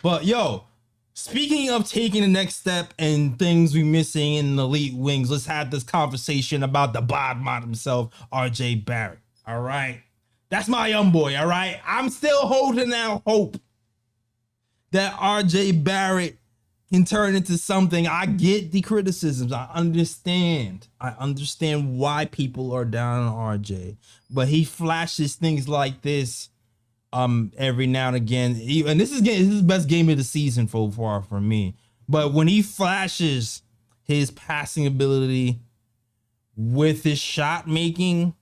But yo, speaking of taking the next step and things we missing in the elite wings, let's have this conversation about the bodman himself, RJ Barrett. All right. That's my young boy. All right. I'm still holding out hope that RJ Barrett can turn into something. I get the criticisms. I understand why people are down on RJ, but he flashes things like this every now and again. And this is his best game of the season so far for me. But when he flashes his passing ability with his shot making,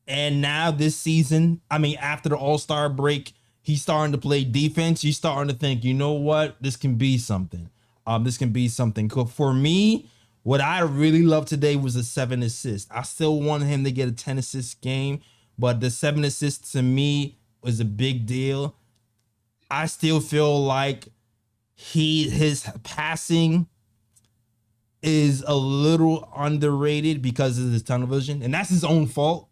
and now this season, I mean, after the All-Star break, he's starting to play defense. He's starting to think, you know what? This can be something. This can be something cool. For me, what I really loved today was the 7 assists. I still wanted him to get a 10 assist game, but the 7 assists to me was a big deal. I still feel like his passing is a little underrated because of his tunnel vision, and that's his own fault.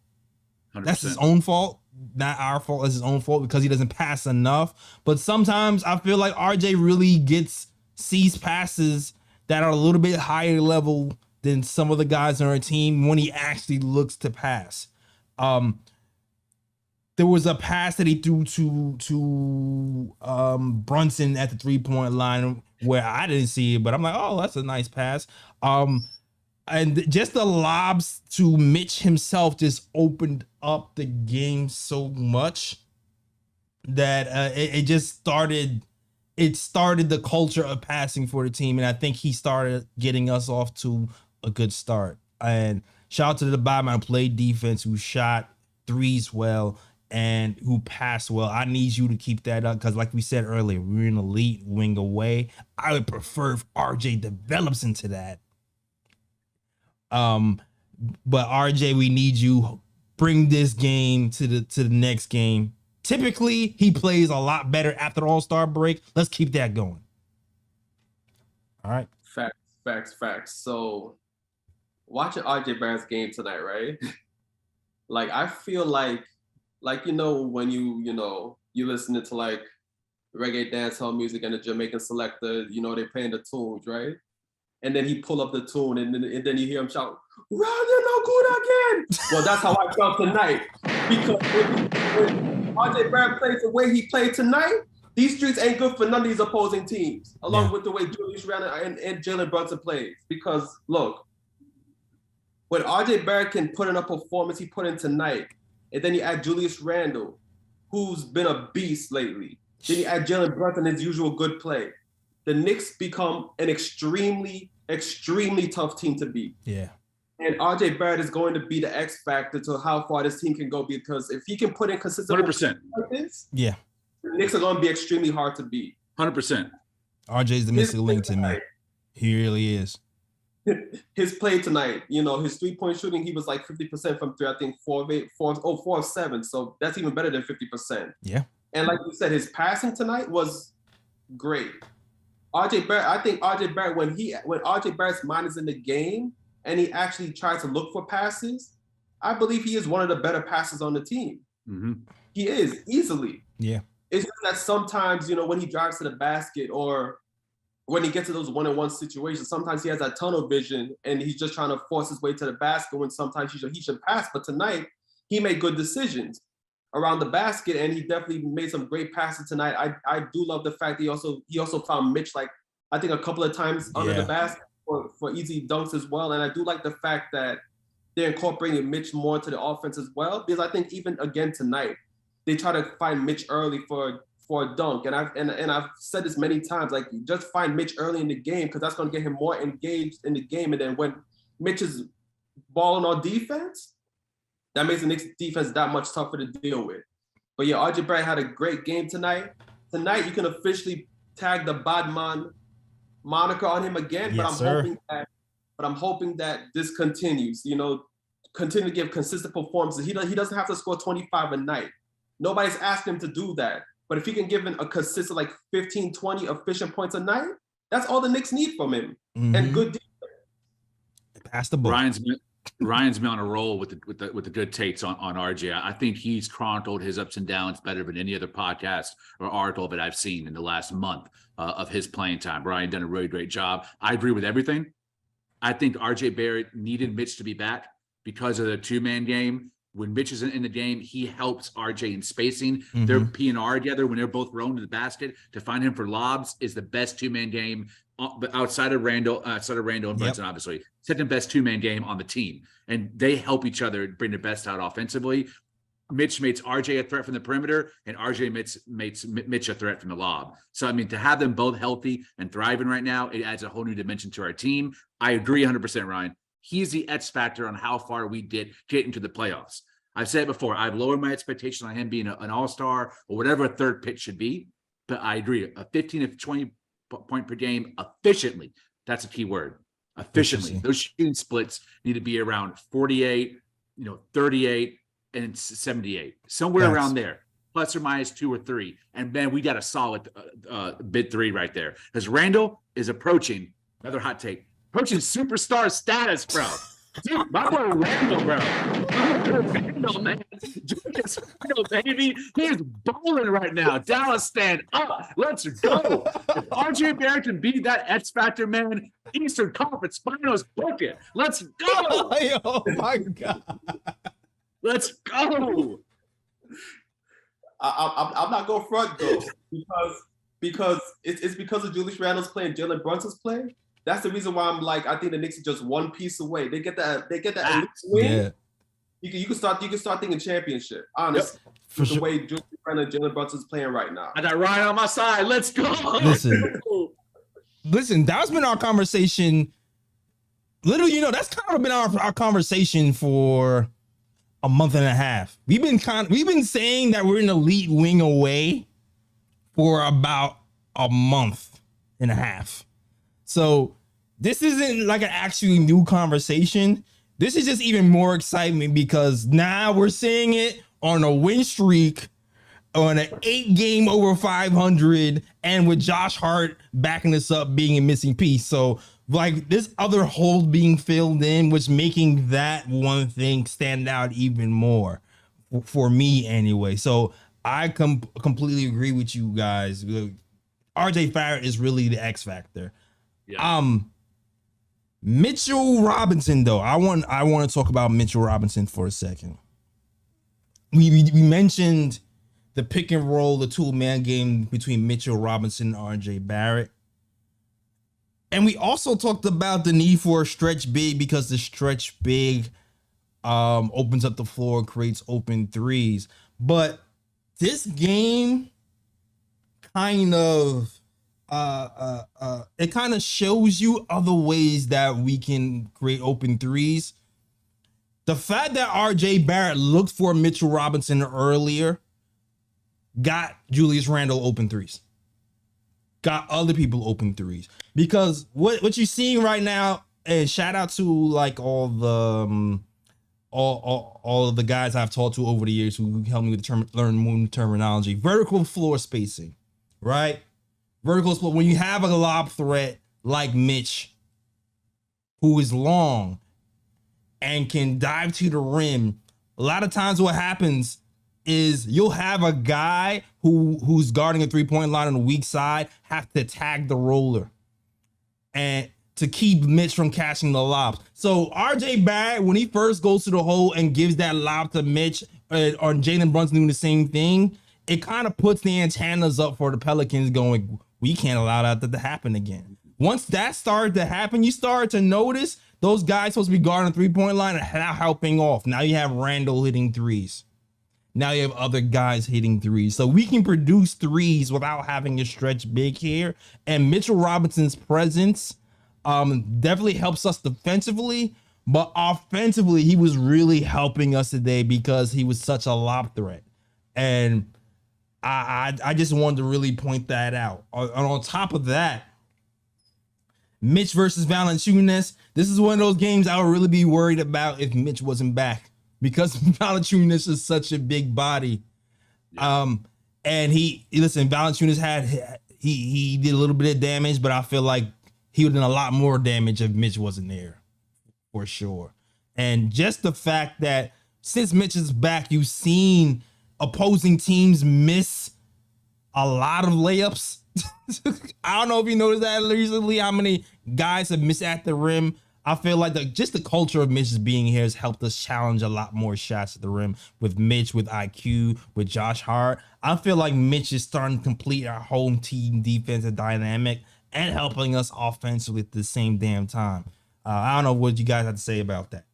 100%. That's his own fault, not our fault. That's his own fault because he doesn't pass enough. But sometimes I feel like RJ really sees passes that are a little bit higher level than some of the guys on our team when he actually looks to pass. There was a pass that he threw to Brunson at the 3-point line where I didn't see it, but I'm like, oh, that's a nice pass. And just the lobs to Mitch himself just opened up the game so much that it just started. It started the culture of passing for the team, and I think he started getting us off to a good start. And shout out to the bottom who played defense, who shot threes well, and who passed well. I need you to keep that up because, like we said earlier, we're an elite wing away. I would prefer if RJ develops into that. But RJ, we need you. Bring this game to the next game. Typically, he plays a lot better after the All-Star break. Let's keep that going. All right. Facts. So, watching RJ Barrett's game tonight, right? Like, I feel like when you listening to like reggae dancehall music and the Jamaican selector, they're playing the tunes, right? And then he pull up the tune, and then you hear him shout, "Roger, no good again." Well, that's how I felt tonight, because when RJ Barrett plays the way he played tonight, these streets ain't good for none of these opposing teams. Along with the way Julius Randle and Jalen Brunson plays, because look, when RJ Barrett can put in a performance he put in tonight, and then you add Julius Randle, who's been a beast lately, then you add Jalen Brunson, his usual good play, the Knicks become an extremely tough team to beat. Yeah. And RJ Barrett is going to be the X factor to how far this team can go, because if he can put in consistent 100%. like this, yeah, the Knicks are going to be extremely hard to beat. 100%. RJ's the missing link to me. He really is. His play tonight, his 3-point shooting, he was like 50% from 3. I think 4 of 7. So that's even better than 50%. Yeah. And like you said, his passing tonight was great. RJ Barrett, I think RJ Barrett, when RJ Barrett's mind is in the game and he actually tries to look for passes, I believe he is one of the better passers on the team. Mm-hmm. He is, easily. Yeah. It's just that sometimes, when he drives to the basket or when he gets to those one-on-one situations, sometimes he has that tunnel vision and he's just trying to force his way to the basket when sometimes he should pass. But tonight, he made good decisions around the basket, and he definitely made some great passes tonight. I do love the fact that he also found Mitch, like, I think a couple of times under the basket for easy dunks as well. And I do like the fact that they're incorporating Mitch more into the offense as well, because I think even again tonight, they try to find Mitch early for a dunk. And I've said this many times, like, just find Mitch early in the game, because that's going to get him more engaged in the game. And then when Mitch is balling on defense, that makes the Knicks defense that much tougher to deal with. But yeah, RJ Barrett had a great game tonight. Tonight, you can officially tag the Badman moniker on him again. Yes, but I'm hoping that this continues. Continue to give consistent performances. He doesn't have to score 25 a night. Nobody's asking him to do that. But if he can give him a consistent, like 15, 20 efficient points a night, that's all the Knicks need from him. Mm-hmm. And good defense. Pass the ball. Ryan's been on a roll with the good takes on RJ. I think he's chronicled his ups and downs better than any other podcast or article that I've seen in the last month of his playing time. Ryan done a really great job. I agree with everything. I think RJ Barrett needed Mitch to be back because of the two-man game. When Mitch isn't in the game, he helps RJ in spacing. Mm-hmm. Their P&R together when they're both rolling to the basket to find him for lobs is the best two-man game outside of Randall and Brunson, obviously. Second best two-man game on the team. And they help each other bring their best out offensively. Mitch makes RJ a threat from the perimeter, and RJ makes Mitch a threat from the lob. So, I mean, to have them both healthy and thriving right now, it adds a whole new dimension to our team. I agree 100%, Ryan. He's the X factor on how far we get into the playoffs. I've said it before, I've lowered my expectation on him being an all-star or whatever a third pick should be, but I agree. A 15 to 20 point per game efficiently, that's a key word. Efficiently. Those shooting splits need to be around 48, 38, and 78, somewhere around there, plus or minus 2 or 3. And then we got a solid bid 3 right there. Because Randall is approaching, another hot take, approaching superstar status, bro. Dude, my boy Randall, bro. Randall, man. Julius Randall, baby. He's balling right now. Dallas, stand up. Let's go. If RJ Barrett can be that X Factor, man, Eastern Conference Finals, book it. Let's go. Oh, my God. Let's go. I'm not going front, though, because it's because of Julius Randle's play and Jalen Brunson's play. That's the reason why I'm like, I think the Knicks are just one piece away. They get that elite win. Yeah. You can start thinking championship. Honestly, for the way Julius Randle and Jalen Brunson's playing right now. I got Ryan on my side. Let's go. Listen, that's been our conversation. Literally, that's kind of been our conversation for a month and a half. We've been saying that we're an elite wing away for about a month and a half. So this isn't like an actually new conversation. This is just even more excitement because now we're seeing it on a win streak, on an 8-game over 500, and with Josh Hart backing this up, being a missing piece. So like this other hole being filled in, which making that one thing stand out even more for me anyway. So I completely agree with you guys. RJ Barrett is really the X factor. Yeah. Mitchell Robinson, though, I want to talk about Mitchell Robinson for a second. We mentioned the pick and roll, the two-man game between Mitchell Robinson and RJ Barrett. And we also talked about the need for a stretch big because the stretch big opens up the floor and creates open threes. But this game kind of it kind of shows you other ways that we can create open threes. The fact that RJ Barrett looked for Mitchell Robinson earlier got Julius Randle open threes. Got other people open threes. Because what you're seeing right now, and shout out to like all the all of the guys I've talked to over the years who helped me with learn terminology. Vertical floor spacing, right? Vertical split. When you have a lob threat like Mitch, who is long and can dive to the rim, a lot of times what happens is you'll have a guy who's guarding a three-point line on the weak side have to tag the roller and to keep Mitch from catching the lobs. So RJ Barrett, when he first goes to the hole and gives that lob to Mitch, or Jalen Brunson doing the same thing, it kind of puts the antennas up for the Pelicans going, we can't allow that to happen again. Once that started to happen, you start to notice those guys supposed to be guarding the three-point line and now helping off. Now you have Randall hitting threes. Now you have other guys hitting threes. So we can produce threes without having a stretch big here. And Mitchell Robinson's presence definitely helps us defensively, but offensively, he was really helping us today because he was such a lob threat. And I just wanted to really point that out. And on top of that, Mitch versus Valanciunas. This is one of those games I would really be worried about if Mitch wasn't back because Valanciunas is such a big body. Yeah. And Valanciunas he did a little bit of damage, but I feel like he would have done a lot more damage if Mitch wasn't there, for sure. And just the fact that since Mitch is back, you've seen opposing teams miss a lot of layups. I don't know if you noticed that recently, how many guys have missed at the rim. I feel like just the culture of Mitch being here has helped us challenge a lot more shots at the rim with Mitch, with IQ, with Josh Hart. I feel like Mitch is starting to complete our home team defensive dynamic and helping us offensively at the same damn time. I don't know what you guys have to say about that.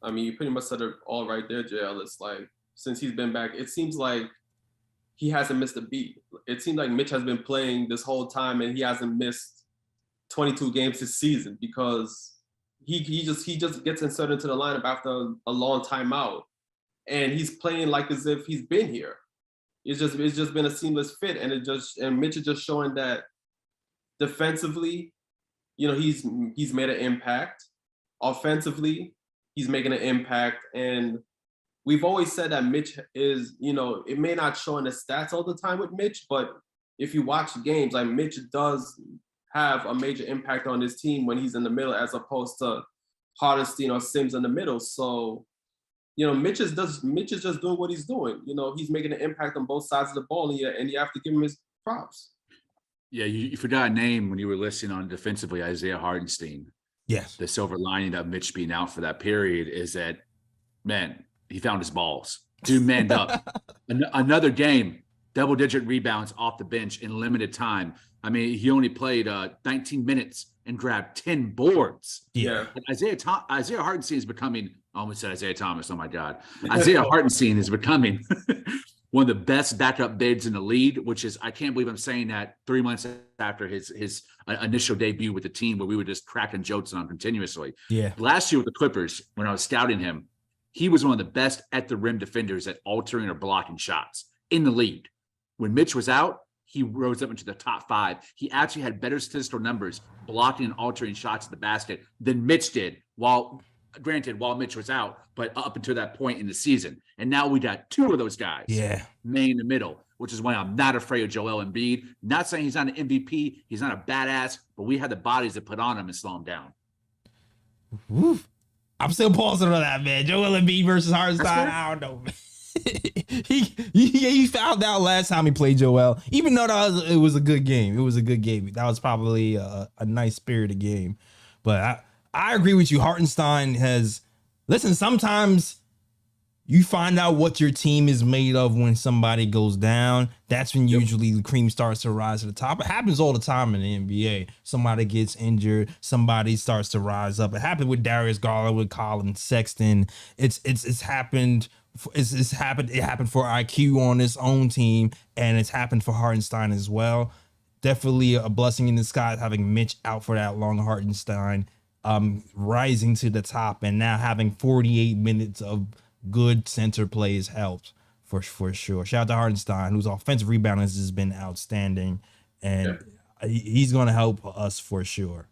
I mean, you pretty much said it all right there, JL. It's like, since he's been back, it seems like he hasn't missed a beat. It seems like Mitch has been playing this whole time and he hasn't missed 22 games this season, because he just gets inserted into the lineup after a long time out, and he's playing like as if he's been here. It's just been a seamless fit, and Mitch is just showing that defensively, he's made an impact. Offensively, he's making an impact, and we've always said that Mitch is, it may not show in the stats all the time with Mitch, but if you watch games, like, Mitch does have a major impact on his team when he's in the middle, as opposed to Hardenstein or Sims in the middle. So, Mitch is just doing what he's doing. He's making an impact on both sides of the ball, and you have to give him his props. Yeah, you forgot a name when you were listening on defensively, Isaiah Hardenstein. Yes. The silver lining of Mitch being out for that period is that, man, he found his balls. Dude manned up. Another game, double-digit rebounds off the bench in limited time. I mean, he only played 19 minutes and grabbed 10 boards. Yeah. Isaiah Hartenstein is becoming, I almost said Isaiah Thomas, oh my God. Isaiah Hartenstein is becoming one of the best backup bigs in the league, which is, I can't believe I'm saying that 3 months after his initial debut with the team, where we were just cracking jokes on him continuously. Yeah. Last year with the Clippers, when I was scouting him, he was one of the best at the rim defenders at altering or blocking shots in the league. When Mitch was out, he rose up into the top 5. He actually had better statistical numbers blocking and altering shots at the basket than Mitch did, while Mitch was out, but up until that point in the season. And now we got 2 of those guys. Yeah. Main in the middle, which is why I'm not afraid of Joel Embiid. Not saying he's not an MVP, he's not a badass, but we have the bodies to put on him and slow him down. Woo. I'm still pausing on that, man. Joel Embiid versus Hartenstein. I don't know, man. he found out last time he played Joel, even though it was a good game. It was a good game. That was probably a nice spirited game. But I agree with you. Hartenstein listen, sometimes you find out what your team is made of when somebody goes down. That's when usually the cream starts to rise to the top. It happens all the time in the NBA. Somebody gets injured, somebody starts to rise up. It happened with Darius Garland, with Colin Sexton. It's happened. It happened for IQ on his own team, and it's happened for Hartenstein as well. Definitely a blessing in disguise having Mitch out for that long. Hartenstein rising to the top, and now having 48 minutes of good center plays helps for sure. Shout out to Hartenstein, whose offensive rebounding has been outstanding, and he's going to help us for sure.